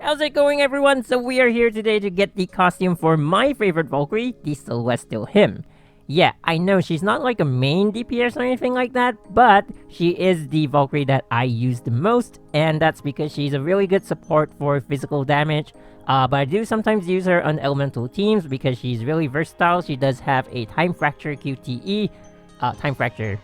How's it going, everyone? So we are here today to get the costume for my favorite Valkyrie, the Celestial Hymn. Yeah, I know she's not like a main DPS or anything like that, but she is the Valkyrie that I use the most, and that's because she's a really good support for physical damage. But I do sometimes use her on elemental teams because she's really versatile. She does have a Time Fracture QTE, Time Fracture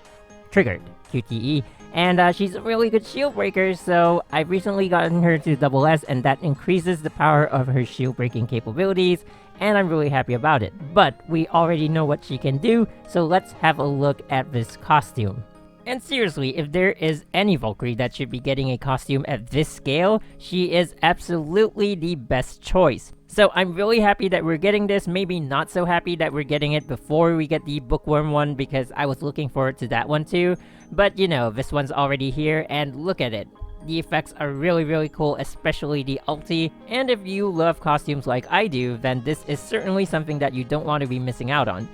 triggered QTE, and she's a really good shield breaker, so I've recently gotten her to double S, and that increases the power of her shield breaking capabilities, and I'm really happy about it. But we already know what she can do, so let's have a look at this costume. And seriously, if there is any Valkyrie that should be getting a costume at this scale, she is absolutely the best choice. So I'm really happy that we're getting this, maybe not so happy that we're getting it before we get the Bookworm one because I was looking forward to that one too. But you know, this one's already here and look at it. The effects are really cool, especially the ulti, and if you love costumes like I do, then this is certainly something that you don't want to be missing out on.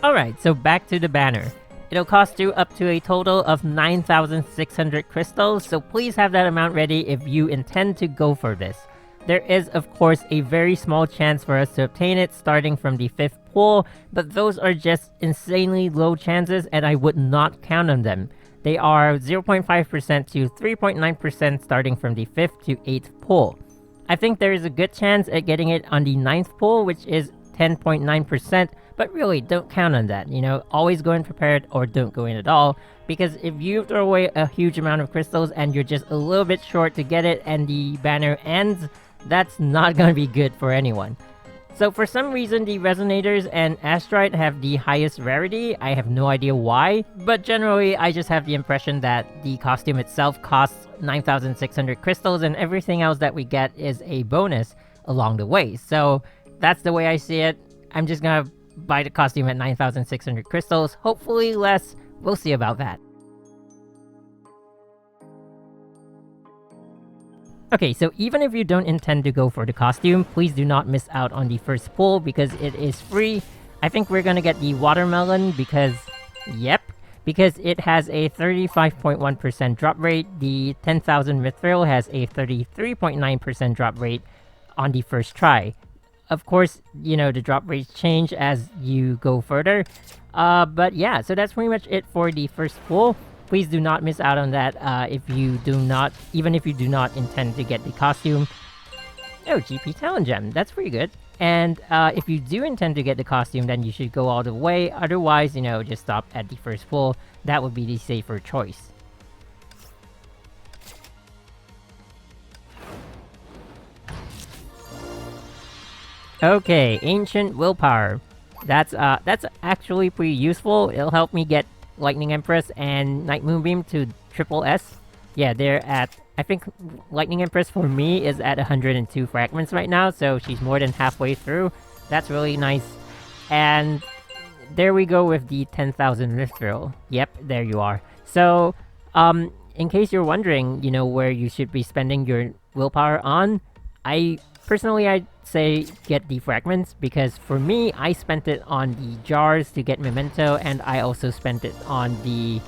Alright, so back to the banner. It'll cost you up to a total of 9,600 crystals, so please have that amount ready if you intend to go for this. There is, of course, a very small chance for us to obtain it starting from the 5th pool, but those are just insanely low chances and I would not count on them. They are 0.5% to 3.9% starting from the 5th to 8th pool. I think there is a good chance at getting it on the 9th pool, which is 10.9%, but really don't count on that, you know, always go in prepared or don't go in at all, because if you throw away a huge amount of crystals and you're just a little bit short to get it and the banner ends, that's not gonna be good for anyone. So for some reason the Resonators and Astrite have the highest rarity. I have no idea why, but generally I just have the impression that the costume itself costs 9,600 crystals and everything else that we get is a bonus along the way. So that's the way I see it. I'm just gonna buy the costume at 9,600 crystals, hopefully less, we'll see about that. Okay, so even if you don't intend to go for the costume, please do not miss out on the first pull because it is free. I think we're gonna get the Watermelon because, because it has a 35.1% drop rate. The 10,000 Mithril has a 33.9% drop rate on the first try. Of course, you know, the drop rates change as you go further. But yeah, so that's pretty much it for the first pull. Please do not miss out on that even if you do not intend to get the costume. Oh, GP Talent Gem, that's pretty good. And if you do intend to get the costume, then you should go all the way. Otherwise, you know, just stop at the first pull. That would be the safer choice. Okay, Ancient Willpower. That's actually pretty useful. It'll help me get Lightning Empress and Night Moonbeam to triple S. Yeah, they're at, I think Lightning Empress for me is at 102 fragments right now, so she's more than halfway through. That's really nice. And there we go with the 10,000 Mithril. Yep, there you are. So, in case you're wondering, you know, where you should be spending your willpower on, I'd say get the fragments, because for me, I spent it on the jars to get memento, and I also spent it on the...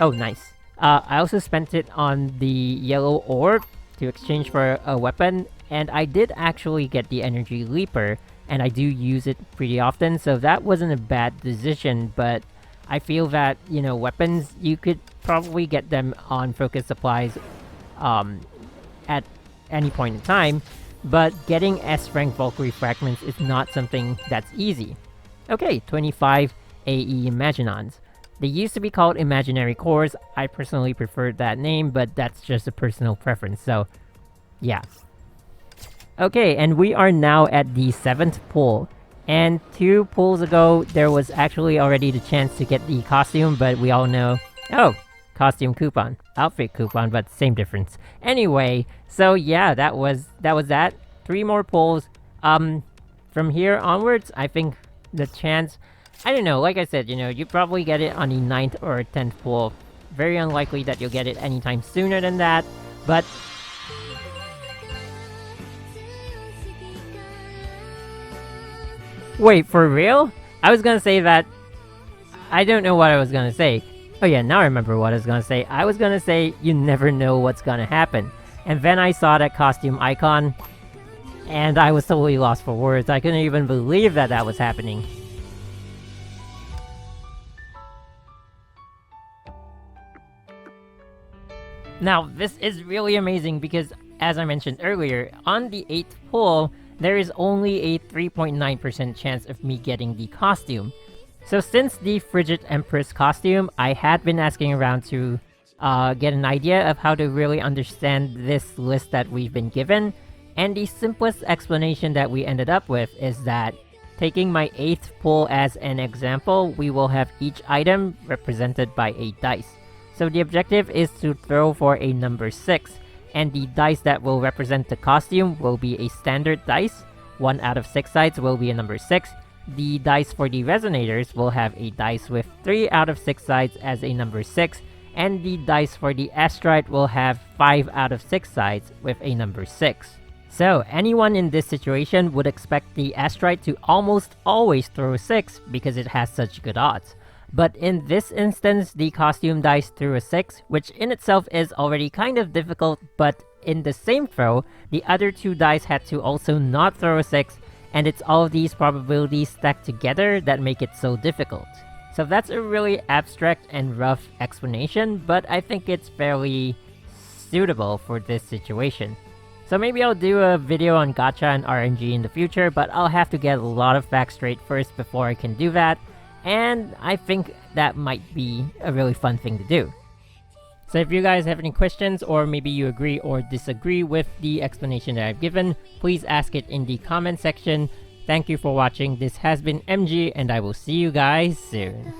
Oh, nice. I also spent it on the yellow orb to exchange for a weapon, and I did actually get the energy leaper, and I do use it pretty often, so that wasn't a bad decision, but I feel that, you know, weapons, you could probably get them on focus supplies at any point in time, but getting S-rank Valkyrie fragments is not something that's easy. Okay, 25 AE Imaginons. They used to be called Imaginary Cores. I personally preferred that name, but that's just a personal preference, so yeah. Okay, and we are now at the 7th pull. And 2 pulls ago, there was actually already the chance to get the costume, but we all know... Oh! Costume coupon. Outfit coupon, but same difference. Anyway, so yeah, that was that. 3 more pulls. From here onwards, I think the chance... I don't know, like I said, you know, you probably get it on the 9th or 10th pull. Very unlikely that you'll get it anytime sooner than that, but... Wait, for real? I was gonna say that... I don't know what I was gonna say. Oh yeah, now I remember what I was gonna say. I was gonna say, you never know what's gonna happen. And then I saw that costume icon, and I was totally lost for words. I couldn't even believe that that was happening. Now, this is really amazing because, as I mentioned earlier, on the 8th pull, there is only a 3.9% chance of me getting the costume. So since the Frigid Empress costume, I had been asking around to get an idea of how to really understand this list that we've been given, and the simplest explanation that we ended up with is that, taking my 8th pull as an example, we will have each item represented by a dice. So the objective is to throw for a number 6, and the dice that will represent the costume will be a standard dice. 1 out of 6 sides will be a number 6. The dice for the resonators will have a dice with 3 out of 6 sides as a number 6, and the dice for the astrite will have 5 out of 6 sides with a number 6. So anyone in this situation would expect the astrite to almost always throw 6 because it has such good odds. But in this instance, the costume dice threw a 6, which in itself is already kind of difficult, but in the same throw, the other 2 dice had to also not throw a 6, and it's all of these probabilities stacked together that make it so difficult. So that's a really abstract and rough explanation, but I think it's fairly suitable for this situation. So maybe I'll do a video on gacha and RNG in the future, but I'll have to get a lot of facts straight first before I can do that. And I think that might be a really fun thing to do. So if you guys have any questions, or maybe you agree or disagree with the explanation that I've given, please ask it in the comment section. Thank you for watching. This has been MG, and I will see you guys soon.